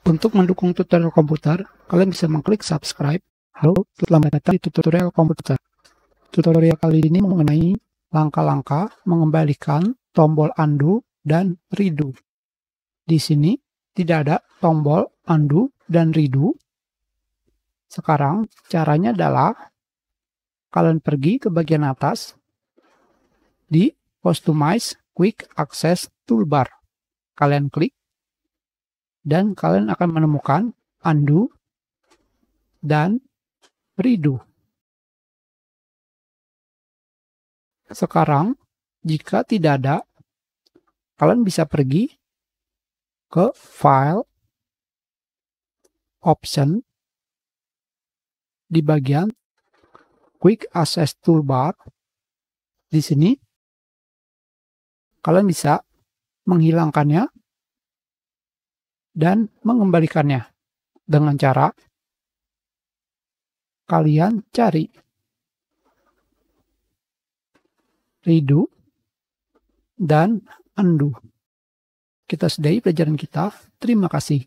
Untuk mendukung tutorial komputer, kalian bisa mengklik subscribe. Halo, selamat datang di tutorial komputer. Tutorial kali ini mengenai langkah-langkah mengembalikan tombol undo dan redo. Di sini tidak ada tombol undo dan redo. Sekarang caranya adalah kalian pergi ke bagian atas di Customize Quick Access Toolbar. Kalian klik dan kalian akan menemukan undo dan redo. Sekarang, jika tidak ada, kalian bisa pergi ke File, Option, di bagian Quick Access Toolbar. Di sini, kalian bisa menghilangkannya dan mengembalikannya dengan cara kalian cari redo dan undo. Kita sudahi pelajaran kita. Terima kasih.